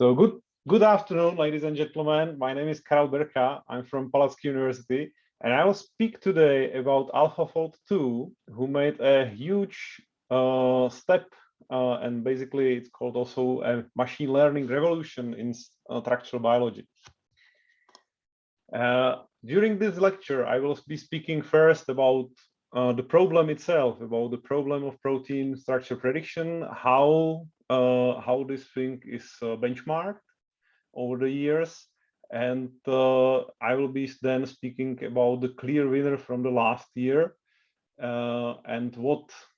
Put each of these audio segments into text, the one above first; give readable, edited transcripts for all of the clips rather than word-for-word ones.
So good afternoon, ladies and gentlemen. My name is Karel Berka. I'm from Palacky University, and I will speak today about AlphaFold2, who made a huge step, and basically it's called also a machine learning revolution in structural biology. During this lecture, I will be speaking first about the problem itself, about the problem of protein structure prediction, how this thing is benchmarked over the years, and I will be then speaking about the clear winner from the last year and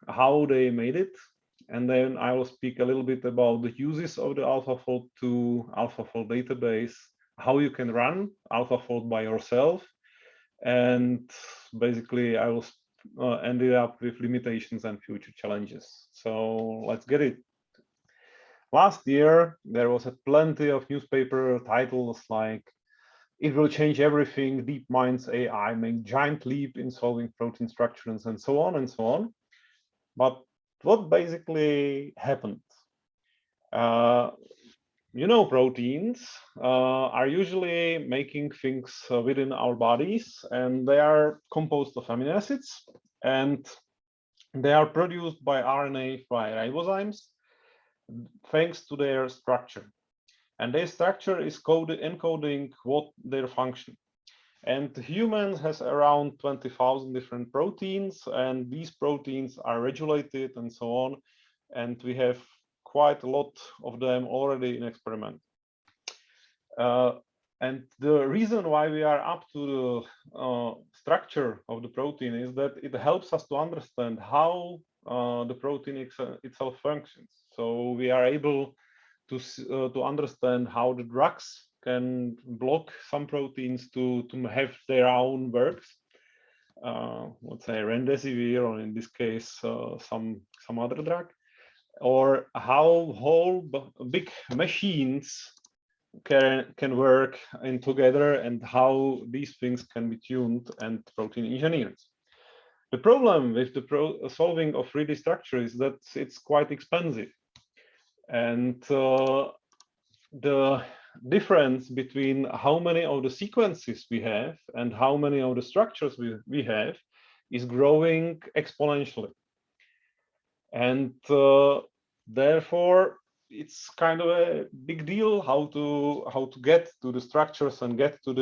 how they made it, and then I will speak a little bit about the uses of the AlphaFold2 AlphaFold database, how you can run AlphaFold by yourself, and basically I will end it up with limitations and future challenges. So let's get it. Last year, there was plenty of newspaper titles like, "It will change everything, DeepMind's AI make giant leap in solving protein structures," and so on and so on. But what basically happened? Proteins are usually making things within our bodies, and they are composed of amino acids, and they are produced by RNA by ribozymes, thanks to their structure. And their structure is encoding what their function. And humans has around 20,000 different proteins, and these proteins are regulated and so on. And we have quite a lot of them already in experiment. And the reason why we are up to the structure of the protein is that it helps us to understand how the protein itself functions. So we are able to understand how the drugs can block some proteins to have their own works. Let's say remdesivir, or in this case, some other drug, or how whole big machines can work in together, and how these things can be tuned and protein engineered. The problem with the solving of 3D structure is that it's quite expensive, and the difference between how many of the sequences we have and how many of the structures we have is growing exponentially, and therefore it's kind of a big deal how to get to the structures and get to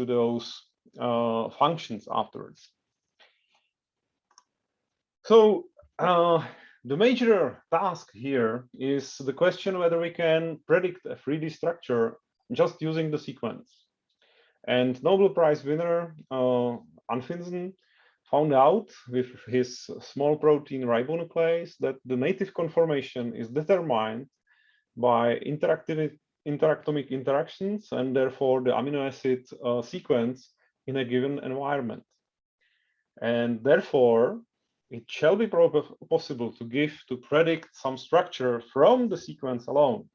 those functions afterwards. So the major task here is the question whether we can predict a 3D structure just using the sequence. And Nobel Prize winner Anfinsen found out with his small protein ribonuclease that the native conformation is determined by interactomic interactions, and therefore the amino acid sequence in a given environment. And therefore, it shall be possible to predict some structure from the sequence alone.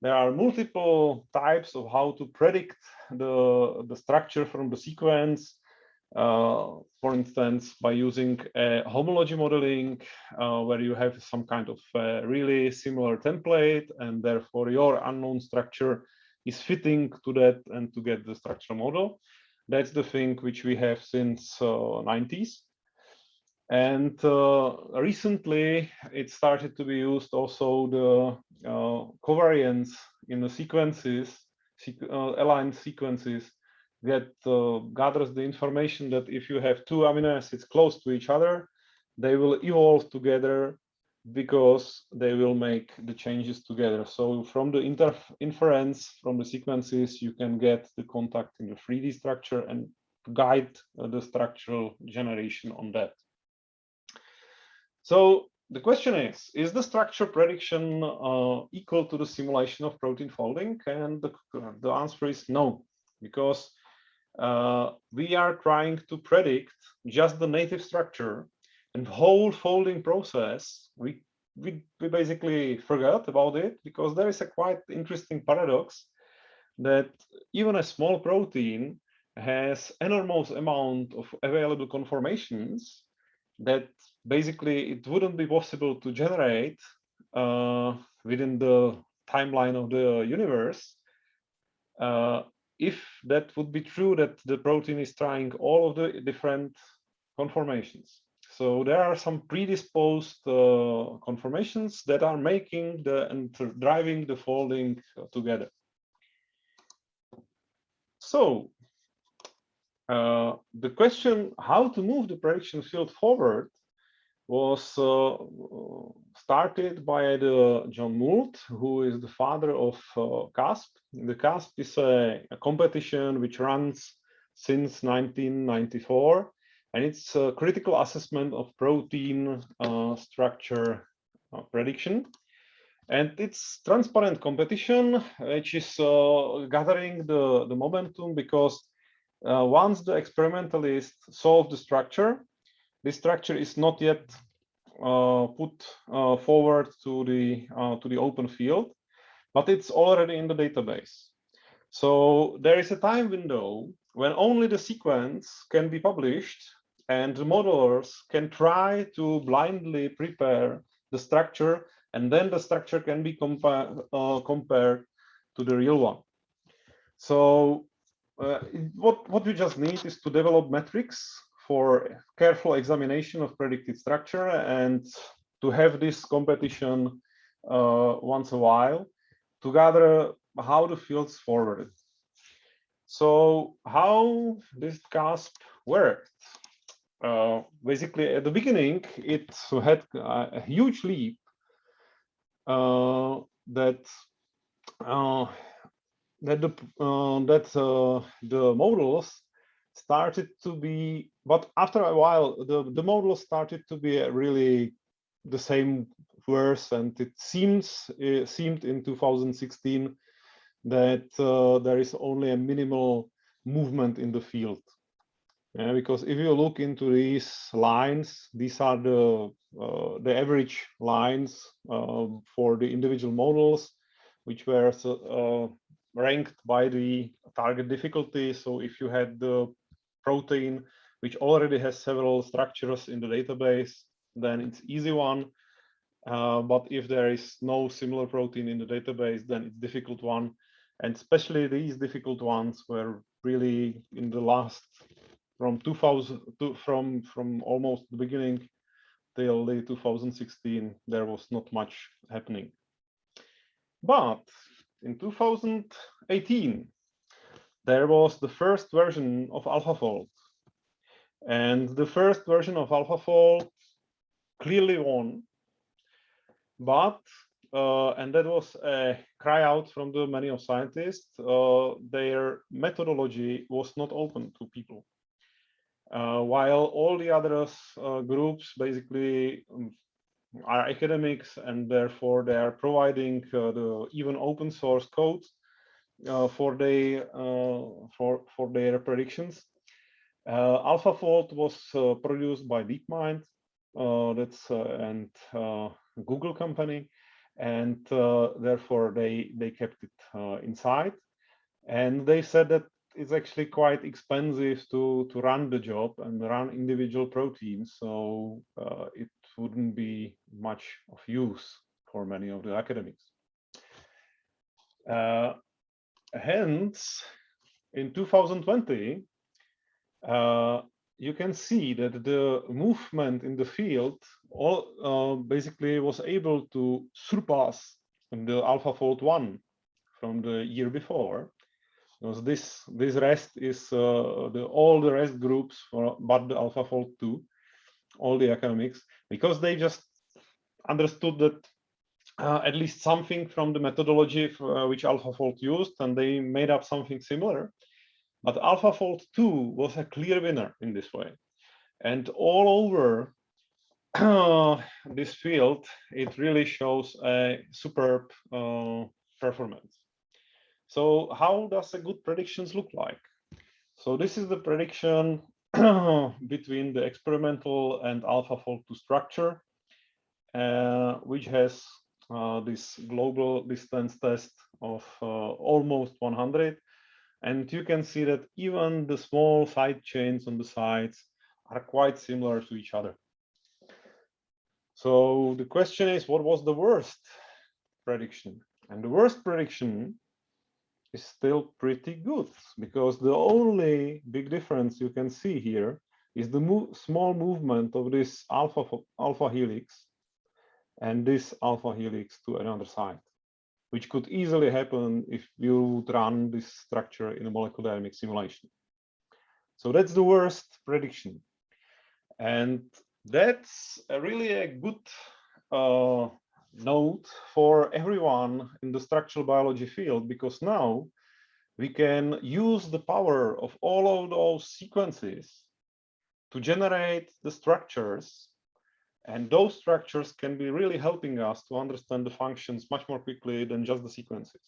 There are multiple types of how to predict the structure from the sequence. For instance, by using homology modeling, where you have some kind of really similar template, and therefore your unknown structure is fitting to that and to get the structural model. That's the thing which we have since 90s. And recently, it started to be used also the covariance in the sequences, aligned sequences, that gathers the information that if you have two amino acids close to each other, they will evolve together because they will make the changes together. So from the inference from the sequences, you can get the contact in the 3D structure and guide the structural generation on that. So the question is the structure prediction equal to the simulation of protein folding? And the answer is no, because we are trying to predict just the native structure, and whole folding process, we basically forgot about it, because there is a quite interesting paradox that even a small protein has enormous amount of available conformations that basically it wouldn't be possible to generate within the timeline of the universe, if that would be true, that the protein is trying all of the different conformations. So there are some predisposed conformations that are making and driving the folding together. So the question how to move the prediction field forward was started by John Moult, who is the father of CASP. The CASP is a competition which runs since 1994, and it's a critical assessment of protein structure prediction. And it's transparent competition, which is gathering the momentum because once the experimentalists solve the structure, this structure is not yet put forward to the open field, but it's already in the database. So there is a time window when only the sequence can be published and the modelers can try to blindly prepare the structure, and then the structure can be compared to the real one. So what we just need is to develop metrics for careful examination of predicted structure and to have this competition once a while to gather how the fields forwarded. So how this CASP worked? Basically, at the beginning, it had a huge leap that the models started to be, but after a while, the models started to be really the same worse, and it seemed in 2016 that there is only a minimal movement in the field. Because if you look into these lines, these are the average lines for the individual models, which were ranked by the target difficulty. So if you had the protein which already has several structures in the database, then it's easy one. But if there is no similar protein in the database, then it's difficult one. And especially these difficult ones were really in the last, from 2000 to from almost the beginning till 2016, there was not much happening. But in 2018, there was the first version of AlphaFold. And the first version of AlphaFold clearly won. But, and that was a cry out from the many of scientists, their methodology was not open to people. While all the other groups basically are academics, and therefore they are providing the even open source code for their predictions. AlphaFold was produced by DeepMind, that's and Google company, and therefore they kept it inside, and they said that it's actually quite expensive to run the job and run individual proteins, so it wouldn't be much of use for many of the academics. Hence, in 2020, you can see that the movement in the field basically was able to surpass the AlphaFold1 from the year before. Because this rest is all the rest groups, but the AlphaFold2, all the academics, because they just understood that at least something from the methodology which AlphaFold used, and they made up something similar. But AlphaFold2 was a clear winner in this way. And all over this field, it really shows a superb performance. So how does a good predictions look like? So this is the prediction between the experimental and AlphaFold2 structure, which has this global distance test of almost 100. And you can see that even the small side chains on the sides are quite similar to each other. So the question is, what was the worst prediction? And the worst prediction is still pretty good, because the only big difference you can see here is the small movement of this alpha helix and this alpha helix to another side, which could easily happen if you would run this structure in a molecular dynamics simulation. So that's the worst prediction. And that's really a good note for everyone in the structural biology field, because now we can use the power of all of those sequences to generate the structures, and those structures can be really helping us to understand the functions much more quickly than just the sequences.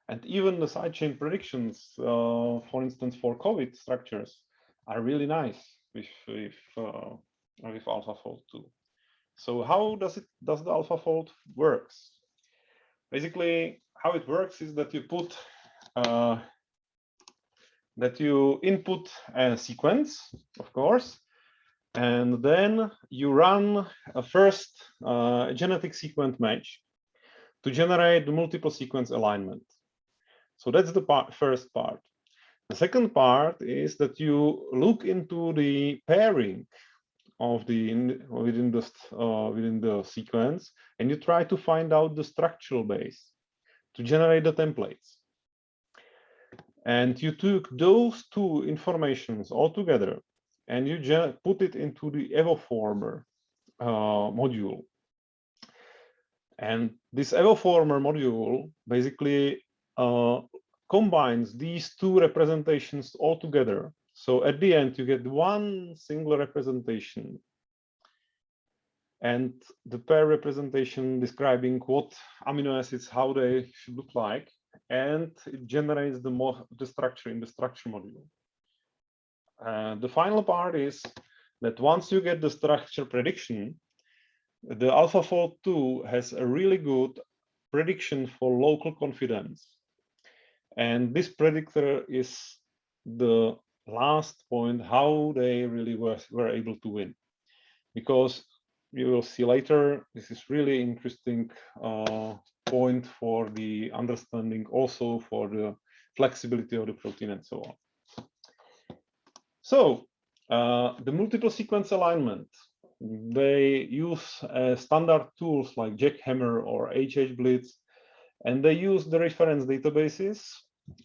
And even the sidechain predictions, for instance, for COVID structures, are really nice with AlphaFold2. So how does the AlphaFold works? Basically, how it works is that you input a sequence, of course, and then you run a first genetic sequence match to generate the multiple sequence alignment. So that's the first part. The second part is that you look into the pairing of within the sequence, and you try to find out the structural base to generate the templates. And you took those two informations all together, and you put it into the EvoFormer module. And this EvoFormer module basically combines these two representations all together. So at the end, you get one single representation, and the pair representation describing what amino acids, how they should look like, and it generates the structure in the structure module. The final part is that once you get the structure prediction, the AlphaFold2 has a really good prediction for local confidence. And this predictor is the last point how they really were able to win. Because you will see later, this is really interesting point for the understanding, also for the flexibility of the protein and so on. So the multiple sequence alignment, they use standard tools like Jackhammer or HHBlitz, and they use the reference databases,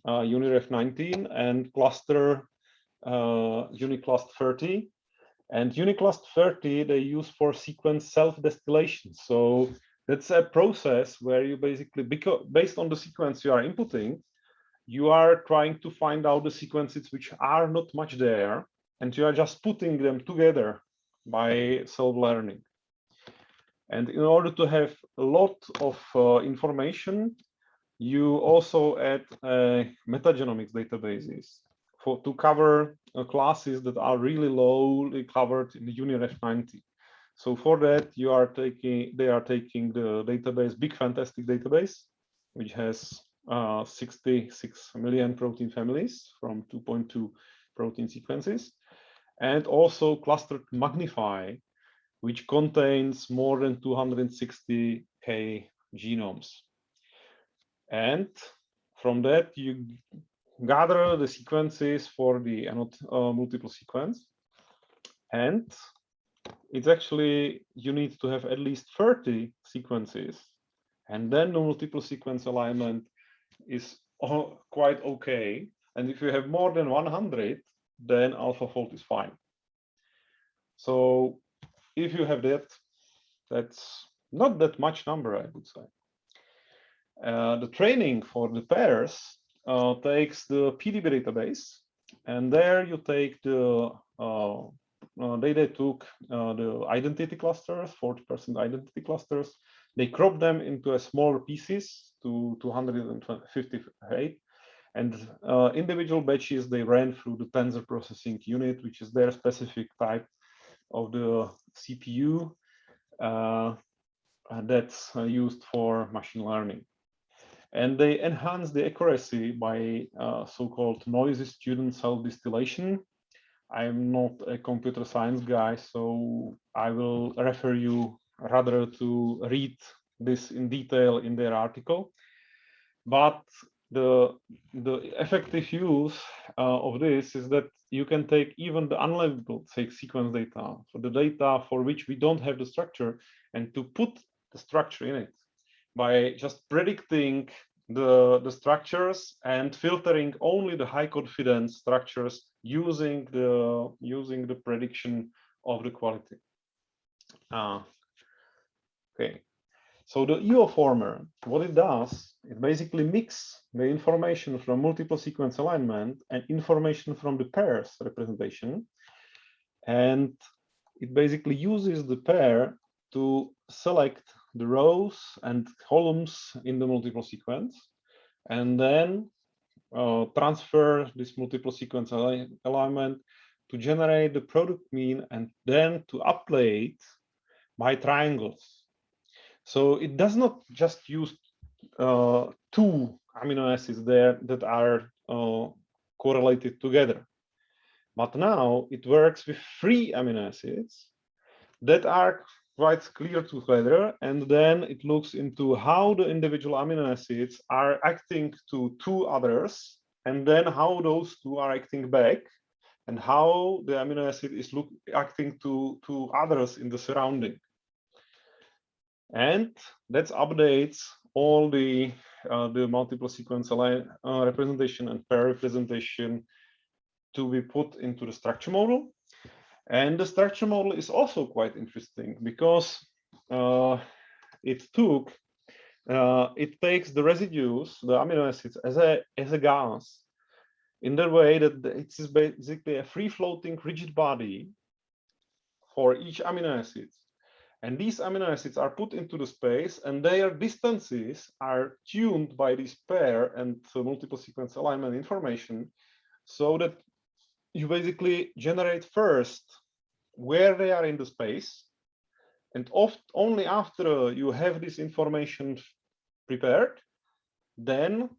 UniRef19 and cluster UniClust30. And UniClust30 they use for sequence self-distillation. So that's a process where you basically, based on the sequence you are inputting, you are trying to find out the sequences which are not much there, and you are just putting them together by self-learning. And in order to have a lot of information, you also add metagenomics databases to cover classes that are really lowly covered in the UniRef90. So for that, they are taking the database, Big Fantastic database, which has 66 million protein families from 2.2 protein sequences, and also clustered Magnify, which contains more than 260K genomes. And from that, you gather the sequences for the multiple sequence. And it's actually, you need to have at least 30 sequences. And then the multiple sequence alignment is quite okay. And if you have more than 100, then AlphaFold is fine. So if you have that, that's not that much number, I would say. The training for the pairs takes the PDB database, and there you take the they took the identity clusters, 40% identity clusters. They crop them into a smaller pieces to 258, and individual batches they ran through the tensor processing unit, which is their specific type of the CPU that's used for machine learning. And they enhance the accuracy by so-called noisy student self-distillation. I'm not a computer science guy, so I will refer you rather to read this in detail in their article. But the effective use of this is that you can take even the unlabeled, say, sequence data, for the data for which we don't have the structure, and to put the structure in it by just predicting the structures and filtering only the high confidence structures using the prediction of the quality. Okay. So the EO former, what it does, it basically mixes the information from multiple sequence alignment and information from the pairs representation. And it basically uses the pair to select the rows and columns in the multiple sequence, and then transfer this multiple sequence alignment to generate the product mean, and then to update by triangles. So it does not just use two amino acids there that are correlated together, but now it works with 3 amino acids that are quite clear together, and then it looks into how the individual amino acids are acting to 2 others, and then how those 2 are acting back, and how the amino acid is acting to others in the surrounding. And that updates all the multiple sequence representation and pair representation to be put into the structure model. And the structure model is also quite interesting because it takes the residues, the amino acids, as a gas, in the way that it is basically a free floating rigid body for each amino acid. And these amino acids are put into the space, and their distances are tuned by this pair and multiple sequence alignment information, so that you basically generate first where they are in the space, and only after you have this information prepared, then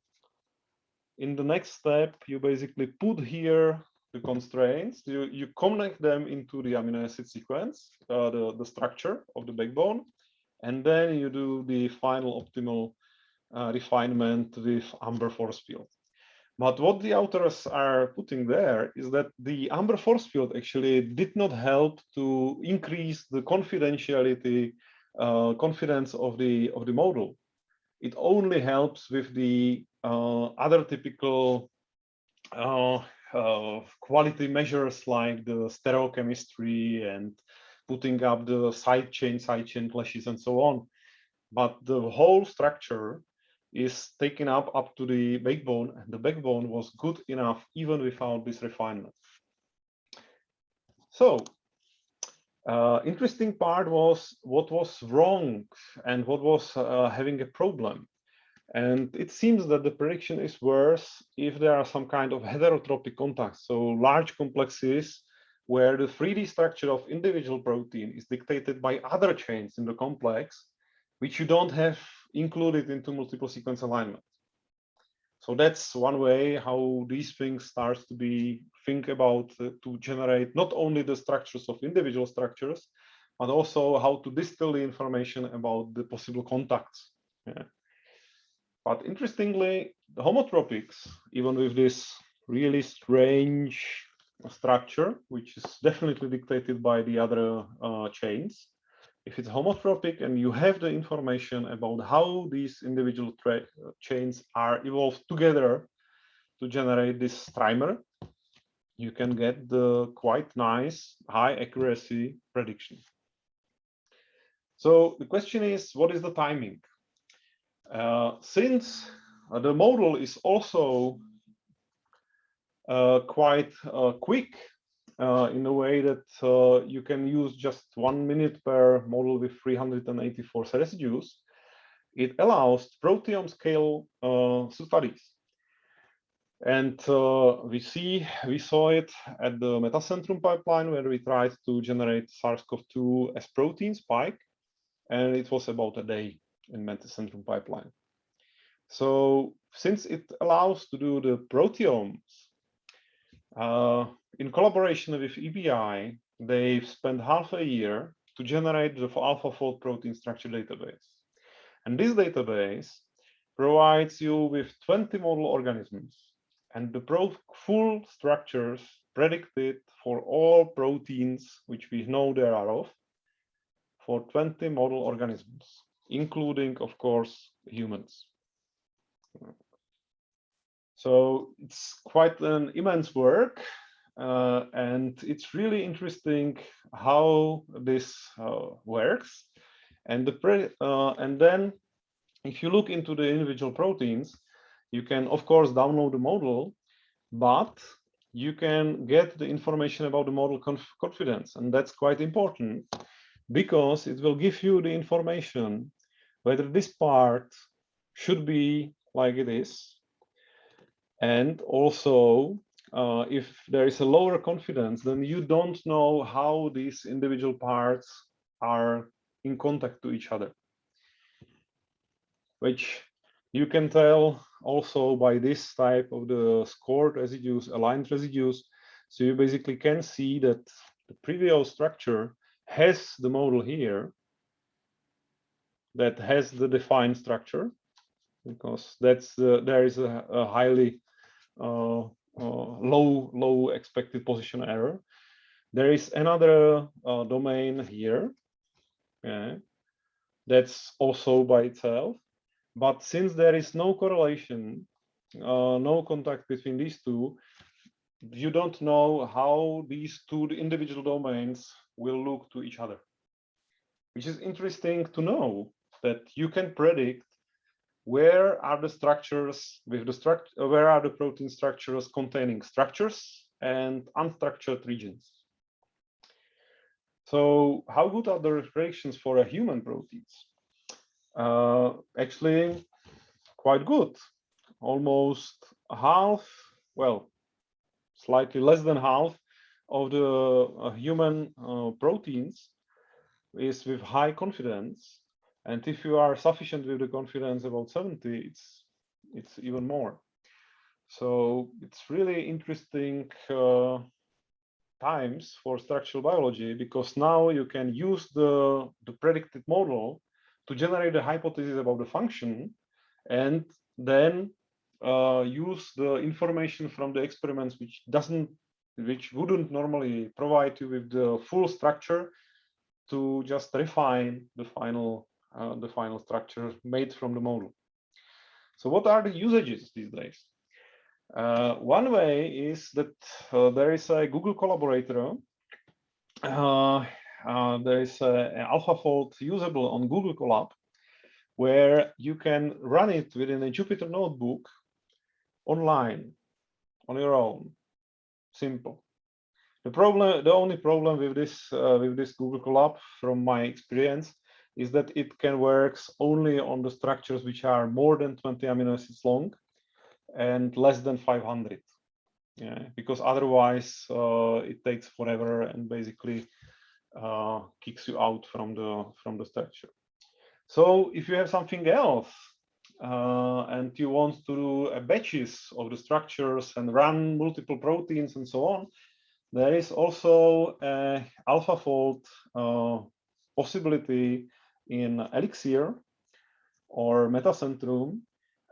in the next step you basically put here the constraints, you connect them into the amino acid sequence, the structure of the backbone, and then you do the final optimal refinement with amber force field. But what the authors are putting there is that the amber force field actually did not help to increase the confidentiality, confidence of the model. It only helps with the other typical quality measures like the stereochemistry and putting up the side chain clashes and so on. But the whole structure is taken up to the backbone, and the backbone was good enough even without this refinement. So interesting part was what was wrong and what was having a problem. And it seems that the prediction is worse if there are some kind of heterotropic contacts, so large complexes where the 3D structure of individual protein is dictated by other chains in the complex, which you don't have included into multiple sequence alignment. So that's one way how these things starts to be think about to generate not only the structures of individual structures, but also how to distill the information about the possible contacts. Yeah. But interestingly, the homotropics, even with this really strange structure, which is definitely dictated by the other chains, if it's homotropic and you have the information about how these individual chains are evolved together to generate this trimer, you can get the quite nice high accuracy prediction. So the question is, what is the timing? Since the model is also quite quick in a way that you can use just 1 minute per model with 384 residues, it allows proteome scale studies. And we saw it at the metacentrum pipeline, where we tried to generate SARS-CoV-2 as protein spike, and it was about a day in metacentrum pipeline. So since it allows to do the proteomes, in collaboration with EBI, they've spent half a year to generate the AlphaFold protein structure database. And this database provides you with 20 model organisms and the full structures predicted for all proteins which we know there are of for 20 model organisms, including, of course, humans. So it's quite an immense work, and it's really interesting how this works. And then, if you look into the individual proteins, you can, of course, download the model, but you can get the information about the model confidence, and that's quite important because it will give you the information whether this part should be like it is, and also if there is a lower confidence, then you don't know how these individual parts are in contact to each other, which you can tell also by this type of the scored residues, aligned residues. So you basically can see that the previous structure has the model here that has the defined structure, because that's there is a highly low expected position error. There is another domain here, okay, that's also by itself. But since there is no correlation, no contact between these two, you don't know how these two individual domains will look to each other, which is interesting to know that you can predict where are the structures with the where are the protein structures containing structures and unstructured regions. So how good are the predictions for a human proteins? Actually, quite good. Almost half, well, slightly less than half of the human proteins is with high confidence. And if you are sufficient with the confidence about 70, it's even more. So it's really interesting times for structural biology, because now you can use the predicted model to generate a hypothesis about the function, and then use the information from the experiments which wouldn't normally provide you with the full structure to just refine the final structure made from the model. So what are the usages these days? One way is that there is a Google collaborator. There is an AlphaFold usable on Google Colab, where you can run it within a Jupyter notebook online on your own. Simple. The only problem with this Google Colab, from my experience, is that it can work only on the structures which are more than 20 amino acids long and less than 500. Yeah, because otherwise it takes forever and basically kicks you out from the structure. So if you have something else and you want to do batches of the structures and run multiple proteins and so on, there is also a AlphaFold possibility in ELIXIR or Metacentrum,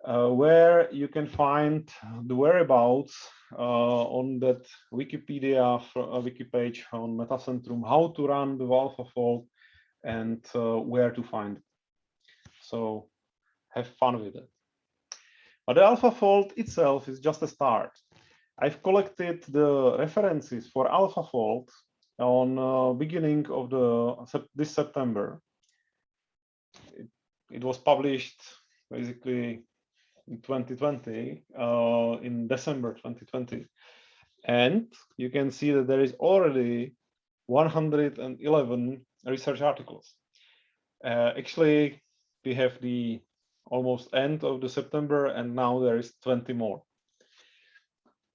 where you can find the whereabouts on that Wikipedia wiki page on Metacentrum, how to run the AlphaFold and where to find it. So have fun with it. But the AlphaFold itself is just a start. I've collected the references for AlphaFold on beginning of this September. It was published basically in 2020, in December 2020. And you can see that there is already 111 research articles. Actually, we have the almost end of the September, and now there is 20 more.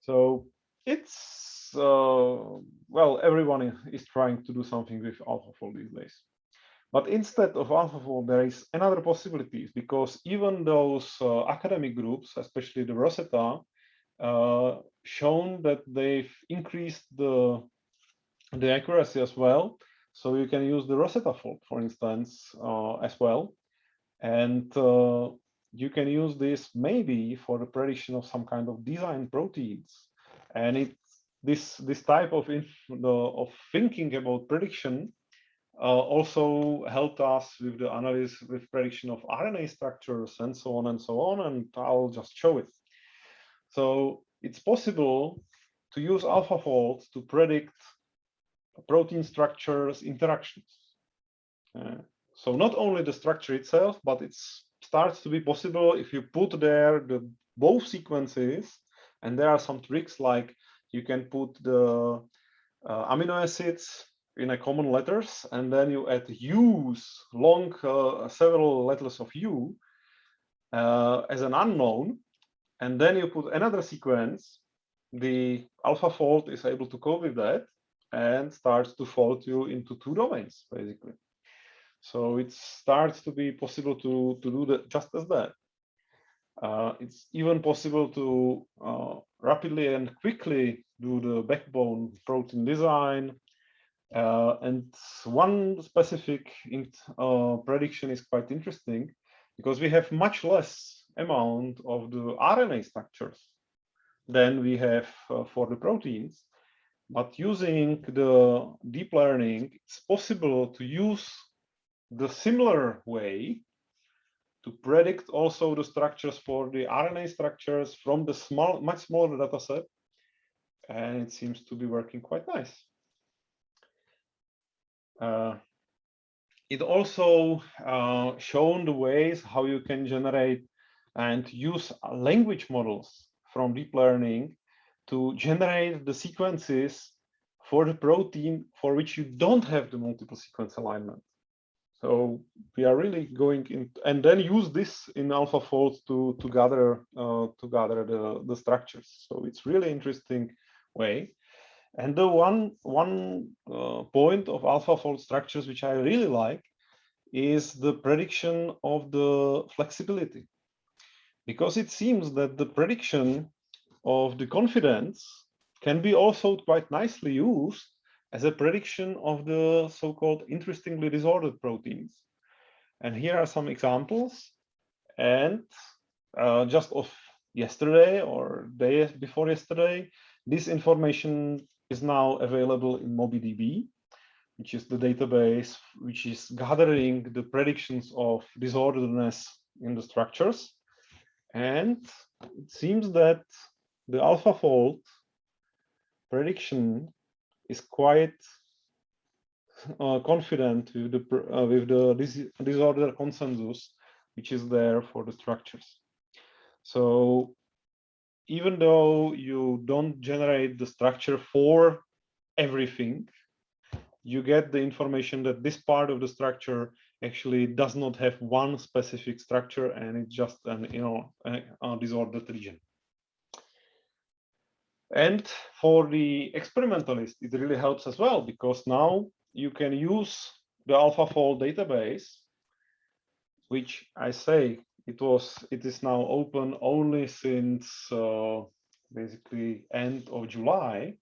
So it's, well, everyone is trying to do something with AlphaFold these days. But instead of AlphaFold, there is another possibilities, because even those academic groups, especially the Rosetta, shown that they've increased the accuracy as well. So you can use the Rosetta fold, for instance, as well. And you can use this maybe for the prediction of some kind of design proteins. And this type of thinking about prediction also helped us with the analysis with prediction of RNA structures and so on and so on. And I'll just show it. So it's possible to use AlphaFold to predict protein structures interactions. So not only the structure itself, but it starts to be possible if you put there both sequences, and there are some tricks like you can put the amino acids in a common letters, and then you add U's, long several letters of U as an unknown, and then you put another sequence. The AlphaFold is able to cope with that and starts to fold you into two domains, basically. So it starts to be possible to do that just as that. It's even possible to rapidly and quickly do the backbone protein design. And one specific prediction is quite interesting because we have much less amount of the RNA structures than we have for the proteins. But using the deep learning, it's possible to use the similar way to predict also the structures for the RNA structures from the much smaller data set. And it seems to be working quite nice. It also shown the ways how you can generate and use language models from deep learning to generate the sequences for the protein for which you don't have the multiple sequence alignment. So we are really going in, and then use this in AlphaFold to gather the structures. So it's really interesting way. And the one point of AlphaFold structures which I really like is the prediction of the flexibility, because it seems that the prediction of the confidence can be also quite nicely used as a prediction of the so-called interestingly disordered proteins. And here are some examples. And just of yesterday or day before yesterday, this information is now available in MobiDB, which is the database which is gathering the predictions of disorderedness in the structures. And it seems that the AlphaFold prediction is quite confident with the disorder consensus which is there for the structures. So even though you don't generate the structure for everything, you get the information that this part of the structure actually does not have one specific structure, and it's just an a disordered region. And for the experimentalist, it really helps as well, because now you can use the AlphaFold database, which I say it is now open only since basically end of July.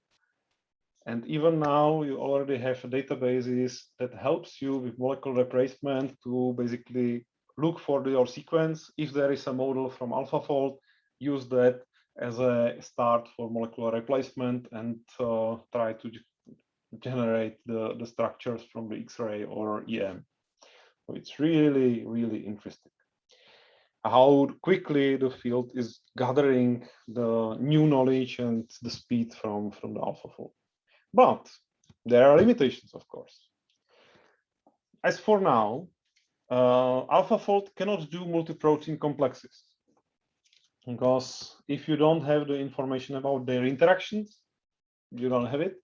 And even now you already have databases that helps you with molecular replacement to basically look for your sequence. If there is a model from AlphaFold, use that as a start for molecular replacement and try to generate the structures from the X-ray or EM. So it's really, really interesting how quickly the field is gathering the new knowledge and the speed from the AlphaFold. But there are limitations, of course. As for now, AlphaFold cannot do multi-protein complexes, because if you don't have the information about their interactions, you don't have it.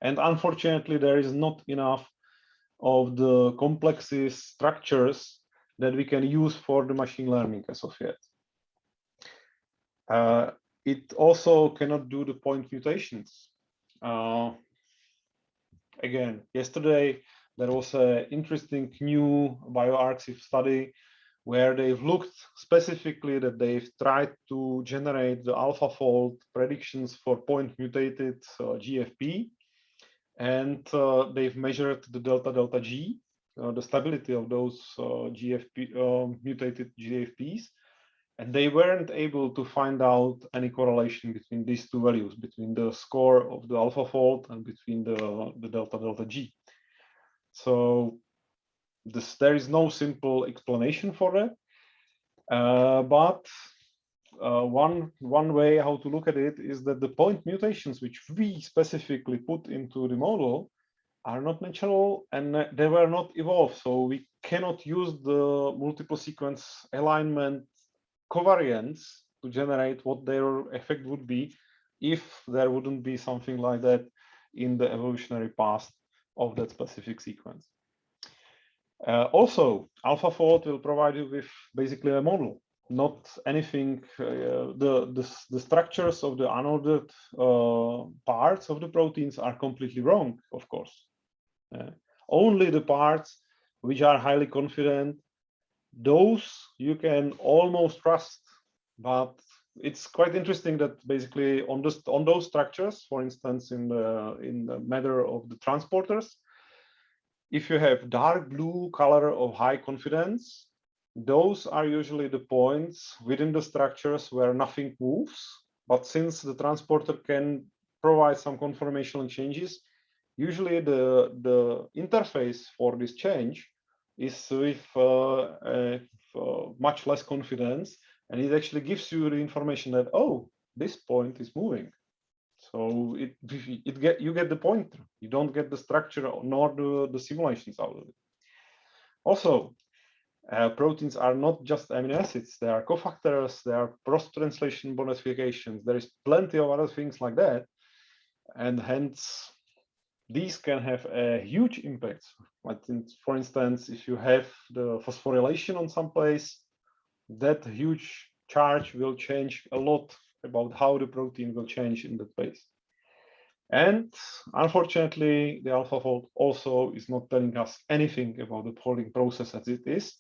And unfortunately, there is not enough of the complexes structures that we can use for the machine learning as of yet. It also cannot do the point mutations. Again, yesterday, there was an interesting new bioRxiv study where they've looked specifically that they've tried to generate the AlphaFold predictions for point mutated GFP. And they've measured the delta G the stability of those mutated GFPs, and they weren't able to find out any correlation between these two values, between the score of the AlphaFold and between the delta delta G. So there is no simple explanation for that, but one way how to look at it is that the point mutations which we specifically put into the model are not natural and they were not evolved. So we cannot use the multiple sequence alignment covariance to generate what their effect would be if there wouldn't be something like that in the evolutionary past of that specific sequence. Also, AlphaFold will provide you with basically a model, not anything. The structures of the unordered parts of the proteins are completely wrong, of course. Only the parts which are highly confident, those you can almost trust. But it's quite interesting that basically on those structures, for instance, in the matter of the transporters, if you have dark blue color of high confidence, those are usually the points within the structures where nothing moves. But since the transporter can provide some conformational changes, usually the interface for this change is with much less confidence, and it actually gives you the information that, oh, this point is moving. So you get the pointer. You don't get the structure nor the simulations out of it. Also, proteins are not just amino acids. They are cofactors. They are cross-translation modifications. There is plenty of other things like that, and hence these can have a huge impact. For instance, if you have the phosphorylation on some place, that huge charge will change a lot about how the protein will change in that place. And unfortunately, the AlphaFold also is not telling us anything about the folding process as it is,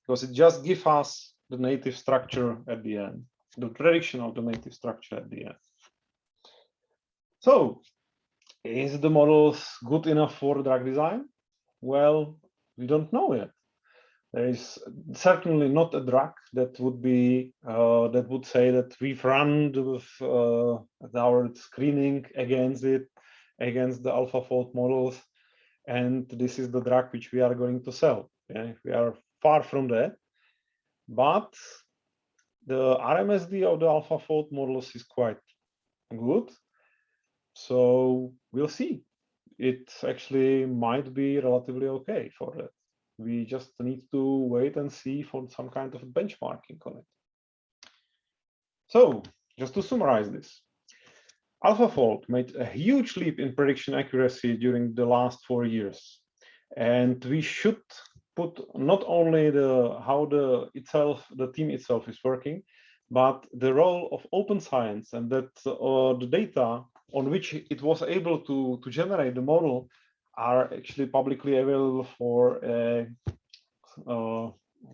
because it just gives us the native structure at the end, the prediction of the native structure at the end. So, is the model good enough for drug design? Well, we don't know yet. There is certainly not a drug that would be that would say that we've run our screening against the AlphaFold models, and this is the drug which we are going to sell. Okay? We are far from that, but the RMSD of the AlphaFold models is quite good. So we'll see. It actually might be relatively okay for that. We just need to wait and see for some kind of benchmarking on it. So just to summarize this, AlphaFold made a huge leap in prediction accuracy during the last 4 years. And we should put not only how the team itself is working, but the role of open science, and that the data on which it was able to generate the model are actually publicly available for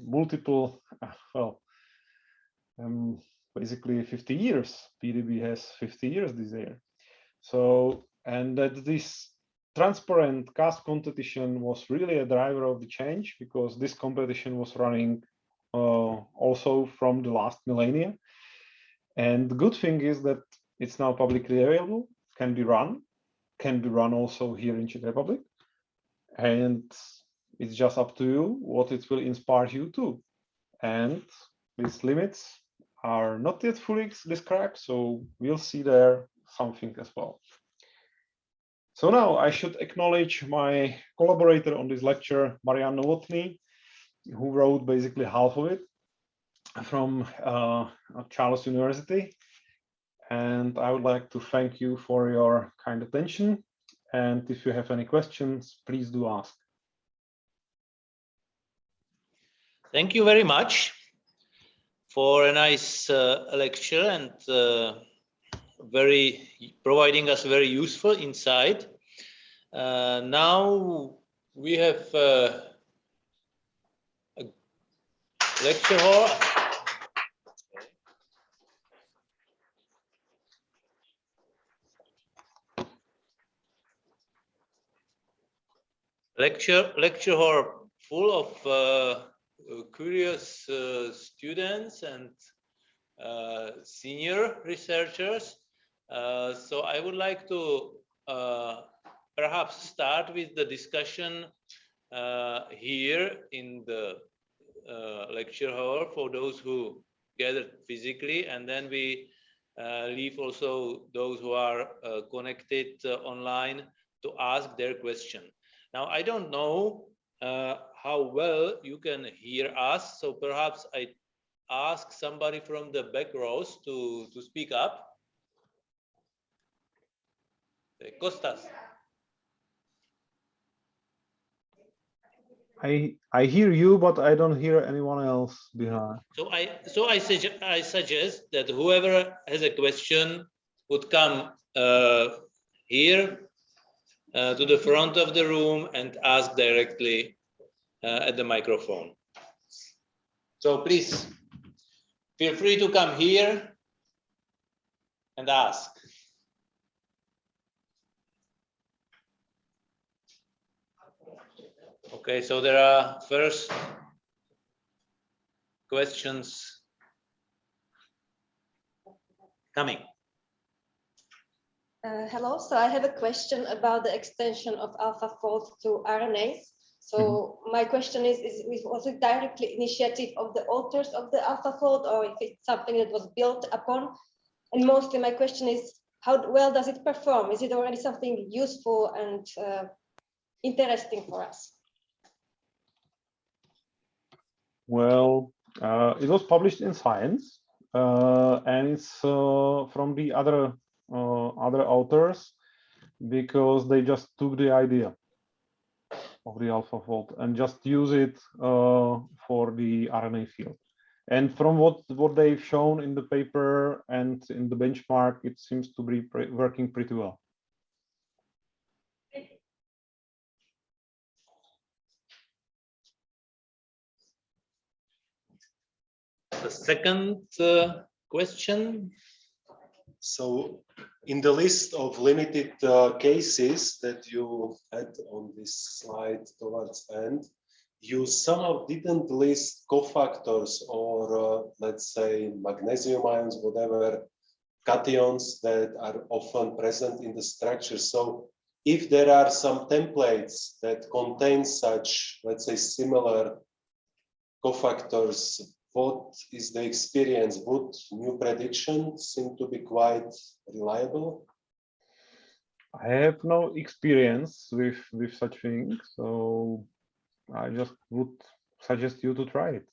multiple, basically 50 years. PDB has 50 years this year. So, and that this transparent CASP competition was really a driver of the change, because this competition was running also from the last millennia. And the good thing is that it's now publicly available, can be run also here in Czech Republic. And it's just up to you what it will inspire you to. And these limits are not yet fully described, so we'll see there something as well. So now I should acknowledge my collaborator on this lecture, Marian Novotný, who wrote basically half of it from Charles University. And I would like to thank you for your kind attention. And if you have any questions, please do ask. Thank you very much for a nice lecture and providing us very useful insight. Now we have a lecture hall. Lecture hall full of curious students and senior researchers. So I would like to perhaps start with the discussion here in the lecture hall for those who gathered physically, and then we leave also those who are connected online to ask their question. Now, I don't know how well you can hear us, so perhaps I ask somebody from the back rows to speak up. Kostas. I hear you, but I don't hear anyone else behind. So I suggest that whoever has a question would come here to the front of the room and ask directly at the microphone. So please feel free to come here and ask. Okay, so there are first questions coming. Hello, so I have a question about the extension of AlphaFold to RNAs. So my question is was it directly initiative of the authors of the AlphaFold, or if it's something that was built upon? And mostly my question is, how well does it perform? Is it already something useful and interesting for us? Well, it was published in Science, and it's from the other authors, because they just took the idea of the AlphaFold and just use it for the RNA field. And from what they've shown in the paper and in the benchmark, it seems to be working pretty well. The second question. So in the list of limited cases that you had on this slide towards end, you somehow didn't list cofactors or let's say magnesium ions, whatever cations that are often present in the structure. So if there are some templates that contain such, let's say, similar cofactors, what is the experience? Would new predictions seem to be quite reliable? I have no experience with such things, so I just would suggest you to try it.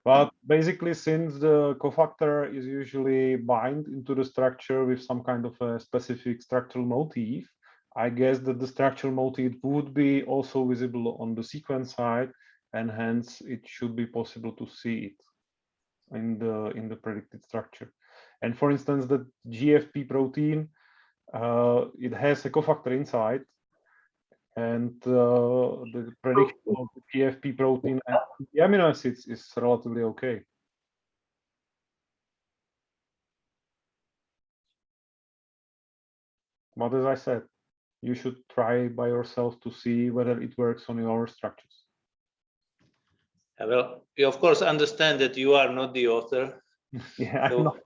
But basically, since the cofactor is usually bind into the structure with some kind of a specific structural motif, I guess that the structural motif would be also visible on the sequence side, and hence it should be possible to see it in the predicted structure. And for instance, the GFP protein, it has a cofactor inside, and the prediction of the GFP protein and the amino acids is relatively okay. But as I said, you should try by yourself to see whether it works on your structures. Well, we of course understand that you are not the author. Yeah, So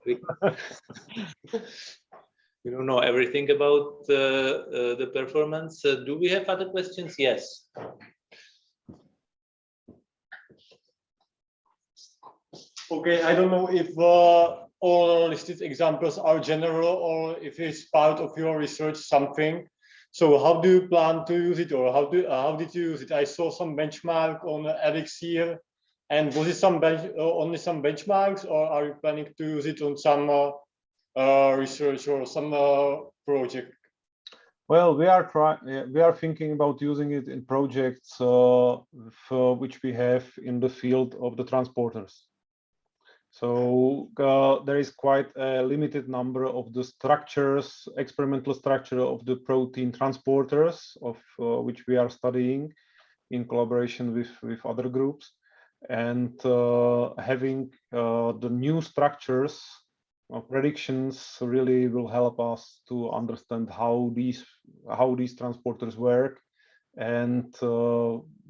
we don't know everything about the performance. Do we have other questions? Yes. Okay, I don't know if all listed examples are general or if it's part of your research something. So how do you plan to use it, or how did you use it? I saw some benchmark on ELIXIR, and was it only some benchmarks, or are you planning to use it on some research or some project? Well, we are thinking about using it in projects which we have in the field of the transporters. So there is quite a limited number of the structures, experimental structure of the protein transporters, of which we are studying in collaboration with other groups, and having the new structures predictions really will help us to understand how these transporters work and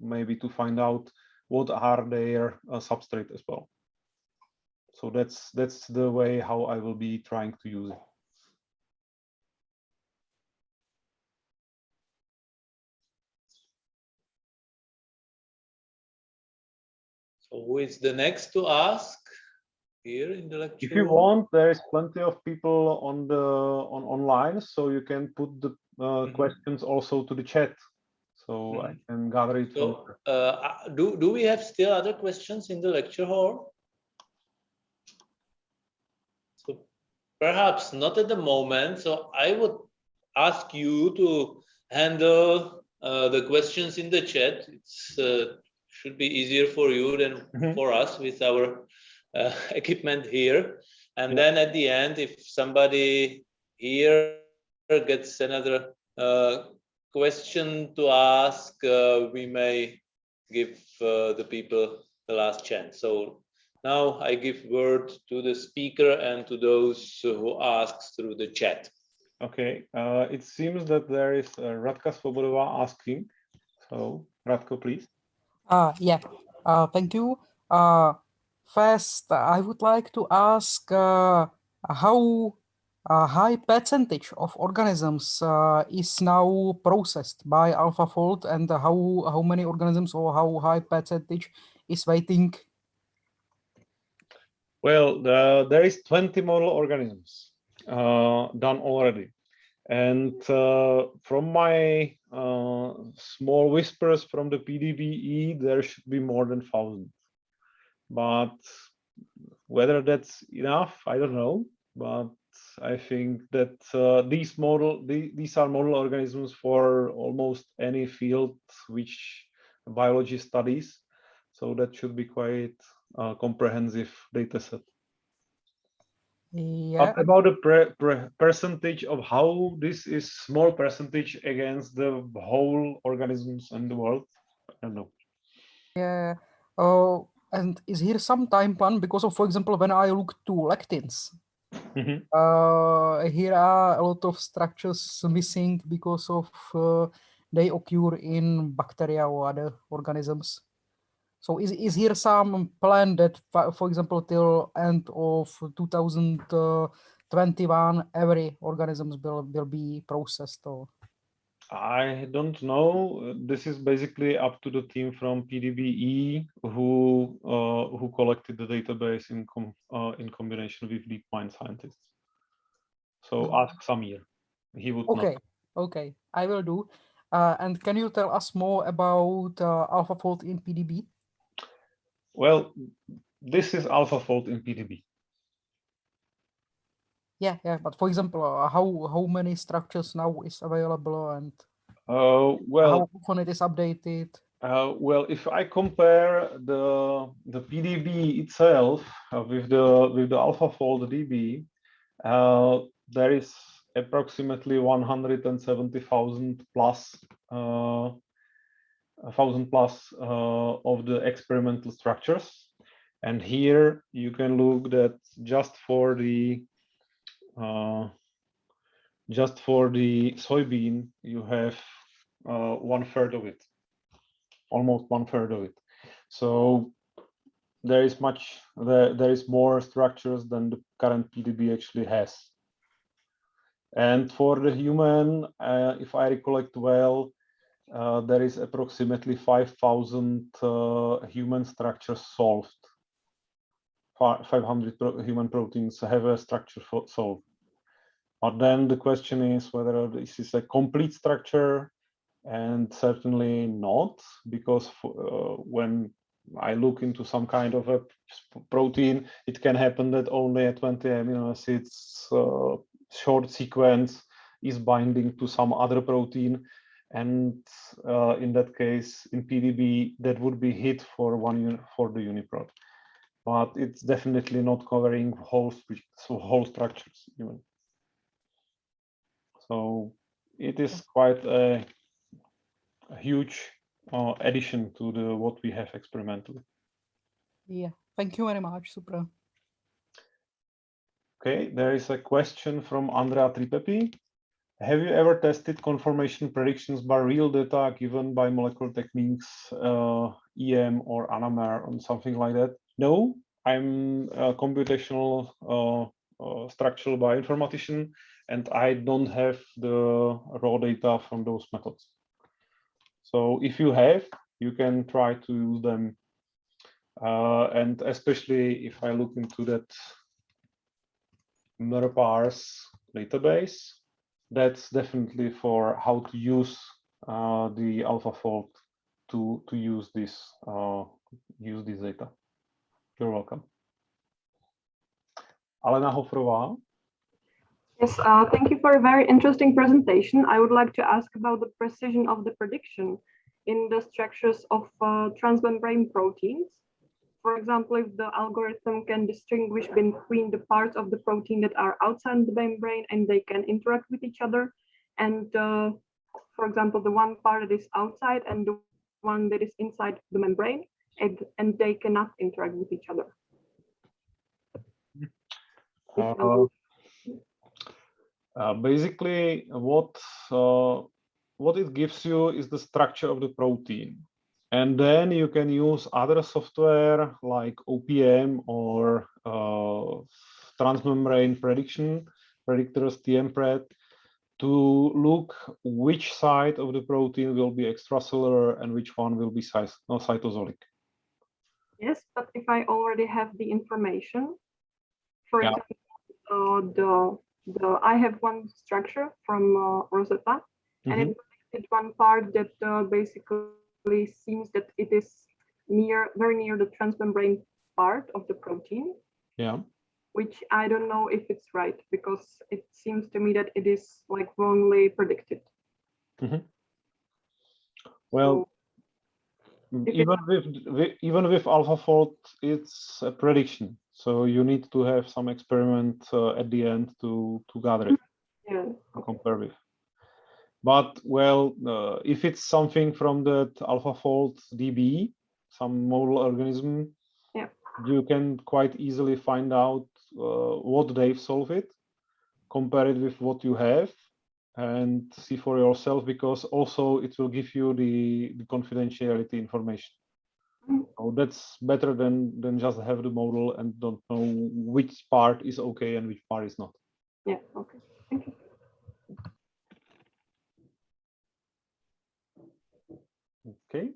maybe to find out what are their substrate as well. So that's the way how I will be trying to use it. So who is the next to ask here in the lecture? If you want, there is plenty of people on online, so you can put the questions also to the chat, so I can gather it. So do we have still other questions in the lecture hall? So perhaps not at the moment. So I would ask you to handle the questions in the chat. It's should be easier for you than for us with our equipment here. And then at the end, if somebody here gets another question to ask, we may give the people the last chance. So now I give word to the speaker and to those who ask through the chat. Okay, it seems that there is Radka Svobodová asking. So Radko, please. Yeah, thank you. First, I would like to ask how high percentage of organisms is now processed by AlphaFold, and how many organisms or how high percentage is waiting? Well, there is 20 model organisms done already. And from my small whispers from the PDBE, there should be more than 1,000. But whether that's enough, I don't know. But I think that these are model organisms for almost any field which biology studies. So that should be quite a comprehensive data set. Yeah. About the percentage of how this is small percentage against the whole organisms in the world, I don't know. Yeah. And is here some time plan? Because of, for example, when I look to lectins, here are a lot of structures missing because of they occur in bacteria or other organisms. So is here some plan that, for example, till end of 2021, every organisms will be processed? Or I don't know. This is basically up to the team from PDBE who collected the database in combination with DeepMind scientists. So ask Samir. He would know. Okay, I will do. And can you tell us more about AlphaFold in PDB? Well, this is AlphaFold in PDB. Yeah, but for example, how many structures now is available, and well, how often it is updated? Well, if I compare the PDB itself with the AlphaFold DB, there is approximately 170,000 plus of the experimental structures, and here you can look that just for the soybean you have 1/3 of it. Almost 1/3 of it. So there is more structures than the current PDB actually has. And for the human, if I recollect well, there is approximately 5,000 human structures solved. 500 human proteins have a structure solved. But then the question is whether this is a complete structure. And certainly not, because when I look into some kind of a protein, it can happen that only a 20 amino acids short sequence is binding to some other protein. And in that case, in PDB, that would be hit for the UniProt. But it's definitely not covering whole structures even. So it is quite a huge addition to what we have experimentally. Yeah, thank you very much, super. Okay, there is a question from Andrea Tripepi. Have you ever tested conformation predictions by real data given by molecular techniques, EM or NMR, or something like that? No, I'm a computational structural bioinformatician, and I don't have the raw data from those methods. So if you have, you can try to use them. And especially if I look into that NeurPars database, that's definitely for how to use the AlphaFold to use this data. You're welcome. Alena Hofrová. Yes, thank you for a very interesting presentation. I would like to ask about the precision of the prediction in the structures of transmembrane proteins. For example, if the algorithm can distinguish between the parts of the protein that are outside the membrane and they can interact with each other, and for example, the one part that is outside and the one that is inside the membrane, and they cannot interact with each other. Basically, what it gives you is the structure of the protein. And then you can use other software like OPM or transmembrane predictors, TMPRED, to look which side of the protein will be extracellular and which one will be cytosolic. Yes, but if I already have the information, for example, I have one structure from Rosetta, and it predicted one part that basically seems that it is very near the transmembrane part of the protein. Yeah. Which I don't know if it's right, because it seems to me that it is like wrongly predicted. Well, so even with AlphaFold, it's a prediction. So you need to have some experiment at the end to gather it, to compare with. But well, if it's something from that AlphaFold DB, some model organism, you can quite easily find out what they've solved it, compare it with what you have, and see for yourself, because also it will give you the confidentiality information. So that's better than just have the model and don't know which part is okay and which part is not. Yeah, okay, thank you. Okay,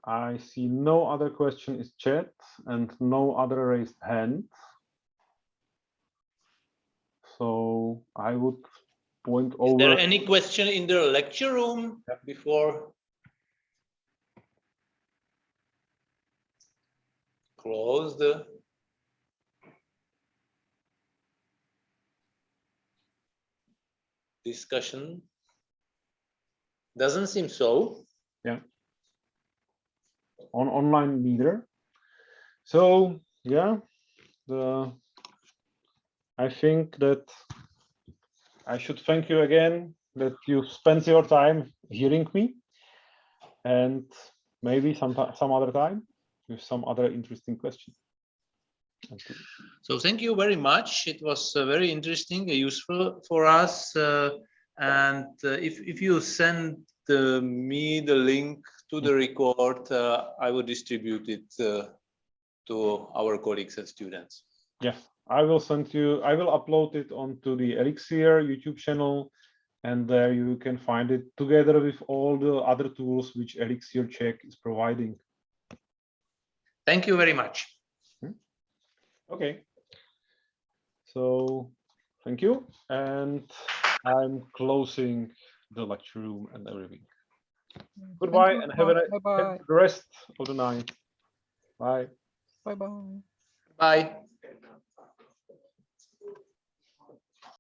I see no other question in chat and no other raised hand. So I would point over. Is there any question in the lecture room before close the discussion? Doesn't seem so. Yeah. On online neither. So yeah, I think that I should thank you again that you spent your time hearing me, and maybe some other time with some other interesting question. So thank you very much. It was very interesting, useful for us. And if you send me the link to the record, I will distribute it to our colleagues and students. Yes, I will send you. I will upload it onto the ELIXIR YouTube channel, and there you can find it together with all the other tools which ELIXIR-CZ is providing. Thank you very much. Okay. So thank you, and I'm closing the lecture room and everything. Goodbye, and have the rest of the night. Bye. Bye-bye. Bye.